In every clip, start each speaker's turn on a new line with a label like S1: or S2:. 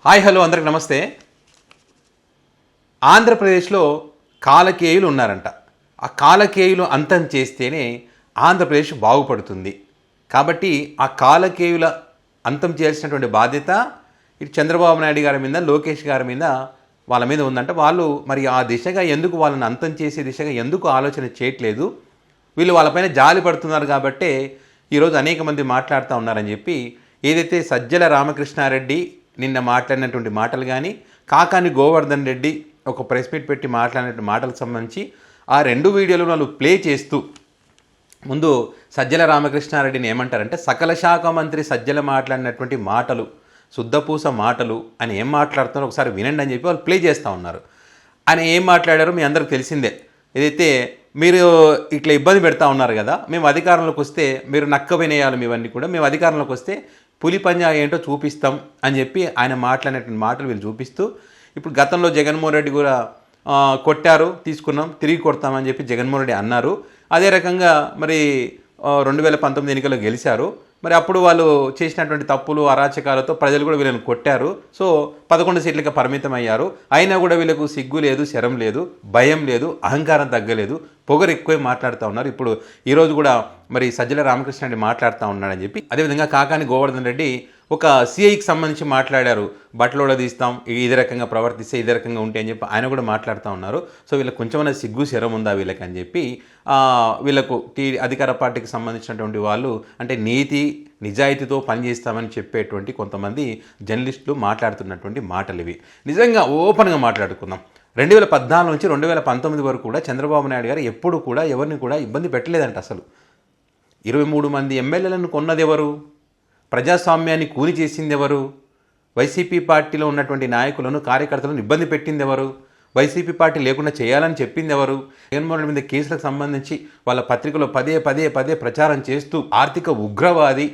S1: Hi hello అందరికి నమస్తే. ఆంధ్రప్రదేశ్లో కాలకేయులు ఉన్నారంట. ఆ కాలకేయులు అంతం చేస్తేనే ఆంధ్రప్రదేశ్ బాగుపడుతుంది. కాబట్టి ఆ కాలకేయుల అంతం చేయాల్సినటువంటి బాధ్యత ఇటు చంద్రబాబు నాయుడు గారి మీద, లోకేష్ గారి మీద, వాళ్ళ మీద ఉందంట. వాళ్ళు మరి ఆ దిశగా ఎందుకు వాళ్ళని అంతం చేసే దిశగా ఎందుకు ఆలోచన చేయట్లేదు, వీళ్ళు వాళ్ళపైన జాలి పడుతున్నారు కాబట్టే ఈరోజు అనేక మంది మాట్లాడుతూ ఉన్నారని చెప్పి ఏదైతే సజ్జల రామకృష్ణారెడ్డి నిన్న మాట్లాడినటువంటి మాటలు కానీ, కాకాని గోవర్ధన్ రెడ్డి ఒక ప్రెస్ మీట్ పెట్టి మాట్లాడినటువంటి మాటలకు సంబంధించి ఆ రెండు వీడియోలు వాళ్ళు ప్లే చేస్తూ ముందు సజ్జల రామకృష్ణారెడ్డిని ఏమంటారంటే, సకల శాఖ మంత్రి సజ్జల మాట్లాడినటువంటి మాటలు శుద్ధపూస మాటలు అని ఏం మాట్లాడుతున్నారో ఒకసారి వినండి అని చెప్పి వాళ్ళు ప్లే చేస్తూ ఉన్నారు. ఆయన ఏం మాట్లాడారో మీ అందరికి తెలిసిందే. ఏదైతే మీరు ఇట్లా ఇబ్బంది పెడతా ఉన్నారు కదా, మేము అధికారంలోకి వస్తే మీరు నక్క వినేయాలి, ఇవన్నీ కూడా మేము అధికారంలోకి వస్తే పులి పంజా ఏంటో చూపిస్తాం అని చెప్పి ఆయన మాట్లాడినటువంటి మాటలు వీళ్ళు చూపిస్తూ, ఇప్పుడు గతంలో జగన్మోహన్ రెడ్డి కూడా కొట్టారు, తీసుకున్నాం, తిరిగి కొడతామని చెప్పి జగన్మోహన్ రెడ్డి అన్నారు. అదే రకంగా మరి 2019 ఎన్నికల్లో గెలిచారు. మరి అప్పుడు వాళ్ళు చేసినటువంటి తప్పులు అరాచకాలతో ప్రజలు కూడా వీళ్ళని కొట్టారు. సో 11 సీట్లకి పరిమితం అయ్యారు. అయినా కూడా వీళ్ళకు సిగ్గు లేదు, శరం లేదు, భయం లేదు, అహంకారం తగ్గలేదు, పొగరు ఎక్కువే మాట్లాడుతూ ఉన్నారు. ఇప్పుడు ఈరోజు కూడా మరి సజ్జల రామకృష్ణారెడ్డి మాట్లాడుతూ ఉన్నాడని చెప్పి, అదేవిధంగా కాకాని గోవర్ధన్ రెడ్డి ఒక సిఐకి సంబంధించి మాట్లాడారు. బట్టలోడ తీస్తాం, ఇదే రకంగా ప్రవర్తిస్తే ఇదే రకంగా ఉంటే అని చెప్పి ఆయన కూడా మాట్లాడుతూ ఉన్నారు. సో వీళ్ళకి కొంచెమైనా సిగ్గు శరం ఉందా వీళ్ళకి అని చెప్పి వీళ్ళకు అధికార పార్టీకి సంబంధించినటువంటి వాళ్ళు అంటే నీతి నిజాయితీతో పనిచేస్తామని చెప్పేటువంటి కొంతమంది జర్నలిస్టులు మాట్లాడుతున్నటువంటి మాటలు ఇవి. నిజంగా ఓపెన్గా మాట్లాడుకుందాం. 2014 నుంచి 2019 వరకు కూడా చంద్రబాబు నాయుడు గారు ఎప్పుడు కూడా ఎవరిని కూడా ఇబ్బంది పెట్టలేదంట. అసలు 23 మంది ఎమ్మెల్యేలను కొన్నది ఎవరు? ప్రజాస్వామ్యాన్ని కూని చేసింది ఎవరు? వైసీపీ పార్టీలో ఉన్నటువంటి నాయకులను, కార్యకర్తలను ఇబ్బంది పెట్టింది ఎవరు? వైసీపీ పార్టీ లేకుండా చేయాలని చెప్పింది ఎవరు? జగన్మోహన్ రెడ్డి మీద కేసులకు సంబంధించి వాళ్ళ పత్రికలో పదే ప్రచారం చేస్తూ ఆర్థిక ఉగ్రవాది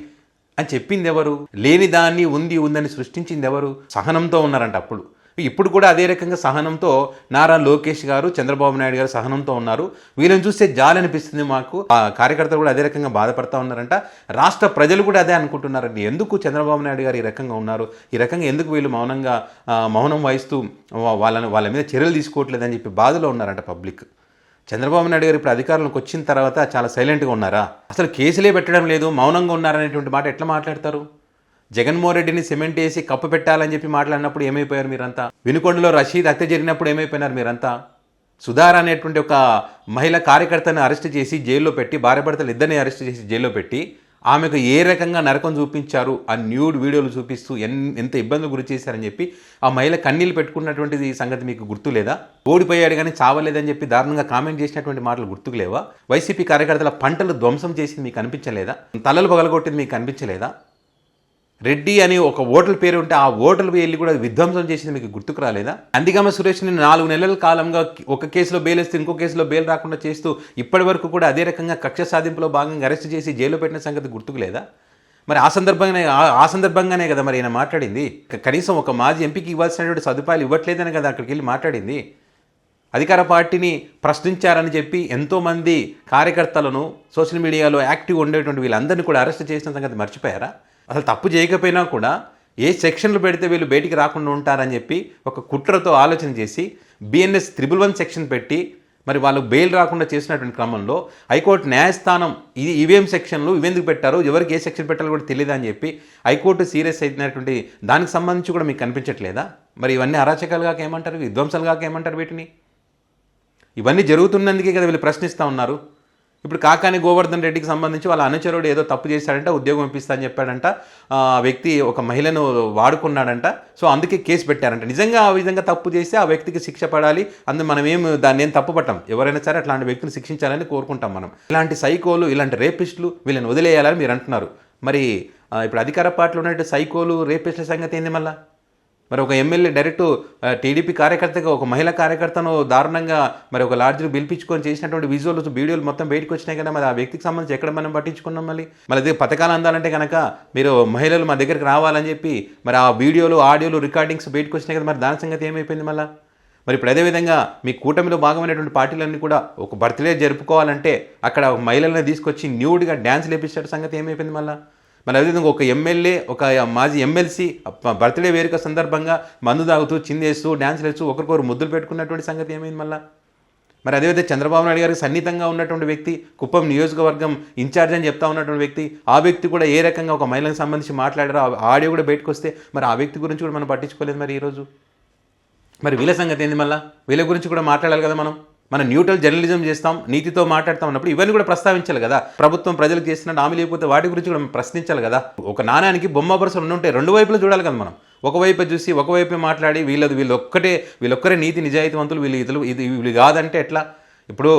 S1: అని చెప్పింది ఎవరు? లేని దాన్ని ఉందని సృష్టించింది ఎవరు? సహనంతో ఉన్నారంట అప్పుడు. ఇప్పుడు కూడా అదే రకంగా సహనంతో నారా లోకేష్ గారు, చంద్రబాబు నాయుడు గారు సహనంతో ఉన్నారు. వీళ్ళని చూస్తే జాలి అనిపిస్తుంది మాకు. ఆ కార్యకర్తలు కూడా అదే రకంగా బాధపడతా ఉన్నారంట. రాష్ట్ర ప్రజలు కూడా అదే అనుకుంటున్నారండి. ఎందుకు చంద్రబాబు నాయుడు గారు ఈ రకంగా ఉన్నారు, ఈ రకంగా ఎందుకు వీళ్ళు మౌనం వహిస్తూ వాళ్ళ మీద చర్యలు తీసుకోవట్లేదని చెప్పి బాధలో ఉన్నారంట పబ్లిక్. చంద్రబాబు నాయుడు గారు ఇప్పుడు అధికారంలోకి వచ్చిన తర్వాత చాలా సైలెంట్గా ఉన్నారా? అసలు కేసులే పెట్టడం లేదు, మౌనంగా ఉన్నారనేటువంటి మాట ఎట్లా మాట్లాడతారు? జగన్మోహన్ రెడ్డిని సిమెంట్ వేసి కప్పు పెట్టాలని చెప్పి మాట్లాడినప్పుడు ఏమైపోయారు మీరంతా? వినుకొండలో రషీద్ హత్య జరిగినప్పుడు ఏమైపోయినారు మీరంతా? సుధార అనేటువంటి ఒక మహిళా కార్యకర్తను అరెస్ట్ చేసి జైల్లో పెట్టి, భార్యాభర్తలు ఇద్దరిని అరెస్ట్ చేసి జైల్లో పెట్టి ఆమెకు ఏ రకంగా నరకం చూపించారు ఆ న్యూడ్ వీడియోలు చూపిస్తూ ఎంత ఇబ్బందులు గురి చేశారని చెప్పి ఆ మహిళ కన్నీళ్ళు పెట్టుకున్నటువంటి సంగతి మీకు గుర్తులేదా? ఓడిపోయాడు కానీ చావలేదని చెప్పి దారుణంగా కామెంట్ చేసినటువంటి మాటలు గుర్తుకులేవా? వైసీపీ కార్యకర్తల పంటలు ధ్వంసం చేసింది మీకు అనిపించలేదా? తలలు పగలగొట్టింది మీకు అనిపించలేదా? రెడ్డి అని ఒక ఓటల్ పేరు ఉంటే ఆ ఓటల్ వెళ్ళి కూడా విధ్వంసం చేసింది మీకు గుర్తుకు రాలేదా? అందుకమ్మ సురేష్ని 4 నెలల కాలంగా ఒక కేసులో బెయిల్ ఇస్తే ఇంకో కేసులో బెయిల్ రాకుండా చేస్తూ ఇప్పటి వరకు కూడా అదే రకంగా కక్ష సాధింపులో భాగంగా అరెస్ట్ చేసి జైల్లో పెట్టిన సంగతి గుర్తుకు లేదా? మరి ఆ సందర్భంగానే కదా మరి ఆయన మాట్లాడింది. కనీసం ఒక మాజీ ఎంపీకి ఇవ్వాల్సినటువంటి సదుపాయాలు ఇవ్వట్లేదని కదా అక్కడికి వెళ్ళి మాట్లాడింది. అధికార పార్టీని ప్రశ్నించారని చెప్పి ఎంతోమంది కార్యకర్తలను సోషల్ మీడియాలో యాక్టివ్ ఉండేటువంటి వీళ్ళందరినీ కూడా అరెస్ట్ చేసిన సంగతి మర్చిపోయారా? అసలు తప్పు చేయకపోయినా కూడా ఏ సెక్షన్లు పెడితే వీళ్ళు బయటికి రాకుండా ఉంటారని చెప్పి ఒక కుట్రతో ఆలోచన చేసి BNS 111 సెక్షన్ పెట్టి మరి వాళ్ళు బెయిల్ రాకుండా చేసినటువంటి క్రమంలో హైకోర్టు న్యాయస్థానం ఇవేం సెక్షన్లు ఇవెందుకు పెట్టారు, ఎవరికి ఏ సెక్షన్ పెట్టాలో కూడా తెలియదు అని చెప్పి హైకోర్టు సీరియస్ అయినటువంటి దానికి సంబంధించి కూడా మీకు కనిపించట్లేదా? మరి ఇవన్నీ అరాచకాలుగా ఏమంటారు, విధ్వంసాలుగా ఏమంటారు? వీటిని ఇవన్నీ జరుగుతున్నందుకే కదా వీళ్ళు ప్రశ్నిస్తూ ఉన్నారు. ఇప్పుడు కాకాని గోవర్ధన్ రెడ్డికి సంబంధించి వాళ్ళ అనుచరుడు ఏదో తప్పు చేశాడంట, ఉద్యోగం ఇప్పిస్తా అని చెప్పాడంట, ఆ వ్యక్తి ఒక మహిళను వాడుకున్నాడంట, సో అందుకే కేసు పెట్టారంట. నిజంగా ఆ విధంగా తప్పు చేస్తే ఆ వ్యక్తికి శిక్ష పడాలి, మనం దాన్ని ఏం తప్పు పట్టాం. ఎవరైనా సరే అట్లాంటి వ్యక్తిని శిక్షించాలని కోరుకుంటాం మనం. ఇలాంటి సైకోలు, ఇలాంటి రేపిస్టులు వీళ్ళని వదిలేయాలని మీరు అంటున్నారు. మరి ఇప్పుడు అధికార పార్టీలో ఉన్నట్టు సైకోలు, రేపిస్టుల సంగతి ఏంది? మళ్ళీ మరి ఒక ఎమ్మెల్యే డైరెక్ట్ టీడీపీ కార్యకర్తగా ఒక మహిళా కార్యకర్తను దారుణంగా మరి ఒక లాడ్జ్ని పిలిపించుకొని చేసినటువంటి వీడియోలు మొత్తం బయటకు వచ్చినాయి కదా. మరి ఆ వ్యక్తికి సంబంధించి ఎక్కడ మనం పట్టించుకున్నాం? మళ్ళీ పథకాలు అందాలంటే కనుక మీరు మహిళలు మా దగ్గరికి రావాలని చెప్పి మరి ఆ వీడియోలు, ఆడియోలు, రికార్డింగ్స్ బయటకు వచ్చినాయి కదా. మరి దాని సంగతి ఏమైపోయింది? మరి ఇప్పుడు అదేవిధంగా మీ కూటమిలో భాగమైనటువంటి పార్టీలన్నీ కూడా ఒక బర్త్డే జరుపుకోవాలంటే అక్కడ మహిళలను తీసుకొచ్చి న్యూడ్గా డ్యాన్స్ లేపించే సంగతి ఏమైపోయింది? మరి అదేవిధంగా ఒక ఎమ్మెల్యే, ఒక మాజీ ఎమ్మెల్సీ బర్త్డే వేడుక సందర్భంగా మందు తాగుతూ, చిందేస్తూ, డ్యాన్సులు వేస్తూ ఒకరికొకరు ముద్దులు పెట్టుకున్నటువంటి సంగతి ఏమైంది మళ్ళీ? మరి అదేవిధంగా చంద్రబాబు నాయుడు గారికి సన్నిహితంగా ఉన్నటువంటి వ్యక్తి, కుప్పం నియోజకవర్గం ఇన్ఛార్జ్ అని చెప్తా ఉన్నటువంటి వ్యక్తి, ఆ వ్యక్తి కూడా ఏ రకంగా ఒక మహిళలకు సంబంధించి మాట్లాడారో ఆడియో కూడా బయటకు వస్తే మరి ఆ వ్యక్తి గురించి కూడా మనం పట్టించుకోలేదు మరి ఈరోజు. మరి వీళ్ళ సంగతి ఏంది? మళ్ళీ వీళ్ళ గురించి కూడా మాట్లాడాలి కదా మనం న్యూట్రల్ జర్నలిజం చేస్తాం, నీతితో మాట్లాడతాం అన్నప్పుడు ఇవన్నీ కూడా ప్రస్తావించాలి కదా. ప్రభుత్వం ప్రజలకు చేస్తున్న హామీ లేకపోతే వాటి గురించి కూడా ప్రశ్నించాలి కదా. ఒక నాణ్యానికి బొమ్మ వరుసలు రెండు ఉంటాయి, రెండు వైపులు చూడాలి కదా మనం. ఒకవైపు చూసి ఒకవైపే మాట్లాడి వీళ్ళొక్కరే నీతి నిజాయితీవంతులు, వీళ్ళు కాదంటే ఎట్లా? ఇప్పుడు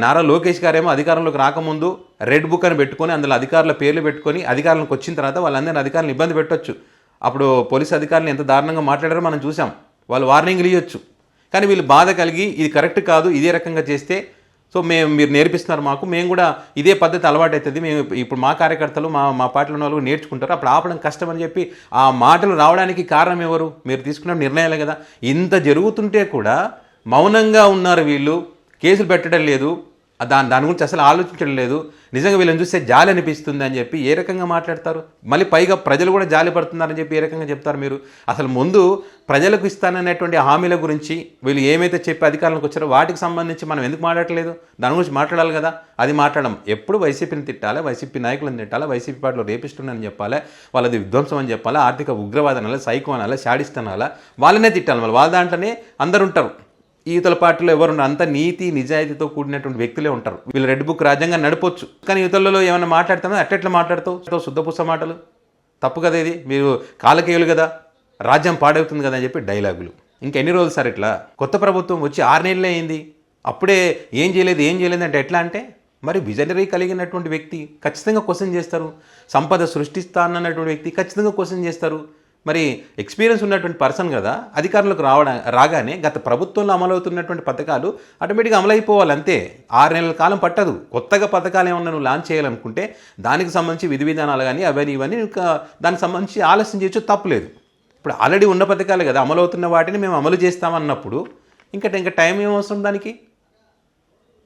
S1: నారా లోకేష్ గారేమో అధికారంలోకి రాకముందు రెడ్ బుక్ అని పెట్టుకొని అందులో అధికారుల పేర్లు పెట్టుకొని అధికారులకు వచ్చిన తర్వాత వాళ్ళందరినీ అధికారులను ఇబ్బంది పెట్టొచ్చు. అప్పుడు పోలీసు అధికారులు ఎంత దారుణంగా మాట్లాడారో మనం చూసాం. వాళ్ళు వార్నింగ్లు ఇవ్వచ్చు. కానీ వీళ్ళు బాధ కలిగి ఇది కరెక్ట్ కాదు, ఇదే రకంగా చేస్తే మీరు నేర్పిస్తున్నారు మాకు, మేము కూడా ఇదే పద్ధతి అలవాటు అవుతుంది, మేము ఇప్పుడు మా కార్యకర్తలు మా పార్టీలో ఉన్న వాళ్ళు నేర్చుకుంటారు, అప్పుడు ఆపడం కష్టం అని చెప్పి ఆ మాటలు రావడానికి కారణం ఎవరు? మీరు తీసుకున్న నిర్ణయాలే కదా. ఇంత జరుగుతుంటే కూడా మౌనంగా ఉన్నారు వీళ్ళు, కేసులు పెట్టడం లేదు, దాని గురించి అసలు ఆలోచించడం లేదు. నిజంగా వీళ్ళని చూస్తే జాలి అనిపిస్తుంది అని చెప్పి ఏ రకంగా మాట్లాడతారు? మళ్ళీ పైగా ప్రజలు కూడా జాలి పడుతున్నారని చెప్పి ఏ రకంగా చెప్తారు మీరు? అసలు ముందు ప్రజలకు ఇస్తాననేటువంటి హామీల గురించి వీళ్ళు ఏమైతే చెప్పి అధికారంలోకి వచ్చారో వాటికి సంబంధించి మనం ఎందుకు మాట్లాడట్లేదు? దాని గురించి మాట్లాడాలి కదా. అది మాట్లాడడం. ఎప్పుడు వైసీపీని తిట్టాలి, వైసీపీ నాయకులను తిట్టాలి, వైసీపీ పార్టీలో రేపిస్తున్నారని చెప్పాలి, వాళ్ళది విధ్వంసం అని చెప్పాలి, ఆర్థిక ఉగ్రవాదం అనాలి, సైకో అనాలి, శాడిస్ట్ అనాలా, వాళ్ళనే తిట్టాలి. మళ్ళీ వాళ్ళ దాంట్లోనే అందరు ఉంటారు. ఈతల పార్టీలో ఎవరు ఉండరు, అంత నీతి నిజాయితీతో కూడినటువంటి వ్యక్తులే ఉంటారు. వీళ్ళు రెడ్ బుక్ రాజ్యాంగం నడపొచ్చు, కానీ యువతలలో ఏమైనా మాట్లాడతామో అట్లెట్లా మాట్లాడతావు? శుద్ధపుస మాటలు తప్పు కదా. ఇది మీరు కాలకేయులు కదా, రాజ్యం పాడవుతుంది కదా అని చెప్పి డైలాగులు. ఇంకెన్ని రోజులు సార్ ఇట్లా? కొత్త ప్రభుత్వం వచ్చి 6 నెలలే అయింది, అప్పుడే ఏం చేయలేదు అంటే ఎట్లా? అంటే మరి విజనరీ కలిగినటువంటి వ్యక్తి ఖచ్చితంగా క్వశ్చన్ చేస్తారు. సంపద సృష్టిస్తానన్నటువంటి వ్యక్తి ఖచ్చితంగా క్వశ్చన్ చేస్తారు. మరి ఎక్స్పీరియన్స్ ఉన్నటువంటి పర్సన్ కదా, అధికారులకు రాగానే గత ప్రభుత్వంలో అమలవుతున్నటువంటి పథకాలు ఆటోమేటిక్గా అమలైపోవాలి అంతే. 6 నెలల కాలం పట్టదు. కొత్తగా పథకాలు ఏమన్నా నువ్వు లాంచ్ చేయాలనుకుంటే దానికి సంబంధించి విధి విధానాలు కానీ ఇవన్నీ ఇంకా దానికి సంబంధించి ఆలస్యం చేయొచ్చు, తప్పులేదు. ఇప్పుడు ఆల్రెడీ ఉన్న పథకాలు కదా, అమలవుతున్న వాటిని మేము అమలు చేస్తామన్నప్పుడు ఇంకా టైం ఏమవసరం దానికి?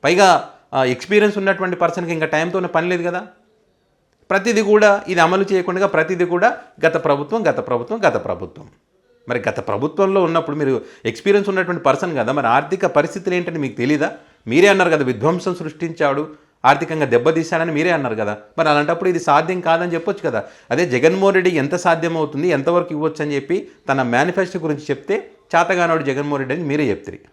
S1: పైగా ఎక్స్పీరియన్స్ ఉన్నటువంటి పర్సన్కి ఇంకా టైంతోనే పని లేదు కదా. ప్రతిదీ కూడా ఇది అమలు చేయకుండా ప్రతిదీ కూడా గత ప్రభుత్వం. మరి గత ప్రభుత్వంలో ఉన్నప్పుడు మీరు ఎక్స్పీరియన్స్ ఉన్నటువంటి పర్సన్ కదా, మరి ఆర్థిక పరిస్థితులు ఏంటని మీకు తెలీదా? మీరే అన్నారు కదా, విధ్వంసం సృష్టించాడు, ఆర్థికంగా దెబ్బతీశాడని మీరే అన్నారు కదా. మరి అలాంటప్పుడు ఇది సాధ్యం కాదని చెప్పొచ్చు కదా. అదే జగన్మోహన్ రెడ్డి ఎంత సాధ్యం అవుతుంది, ఎంతవరకు ఇవ్వచ్చు అని చెప్పి తన మేనిఫెస్టో గురించి చెప్తే చేతగానోడు జగన్మోహన్ రెడ్డి అని మీరే చెప్తారు.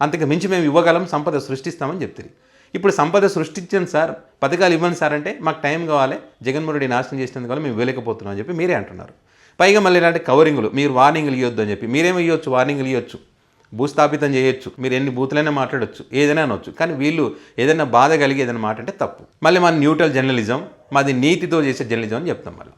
S1: అంతకు మించి మేము ఇవ్వగలం, సంపద సృష్టిస్తామని చెప్తారు. ఇప్పుడు సంపద సృష్టించండి సార్, పథకాలు ఇవ్వండి సార్ అంటే మాకు టైం కావాలి, జగన్మోహన్ రెడ్డి నాశనం చేసినందుకు వల్ల మేము ఇవ్వలేకపోతున్నాం అని చెప్పి మీరే అంటున్నారు. పైగా మళ్ళీ ఇలాంటి కవరింగ్లు, మీరు వార్నింగ్లు ఇవ్వద్దు అని చెప్పి మీరేమో ఇవ్వచ్చు, వార్నింగ్లు ఇవ్వచ్చు, భూస్థాపితం చేయొచ్చు, మీరు ఎన్ని బూతులైనా మాట్లాడొచ్చు, ఏదైనా అనొచ్చు. కానీ వీళ్ళు ఏదైనా బాధ కలిగి ఏదైనా మాట అంటే తప్పు. మళ్ళీ మన న్యూట్రల్ జర్నలిజం, మాది నీతితో చేసే జర్నలిజం అని చెప్తాం మళ్ళీ.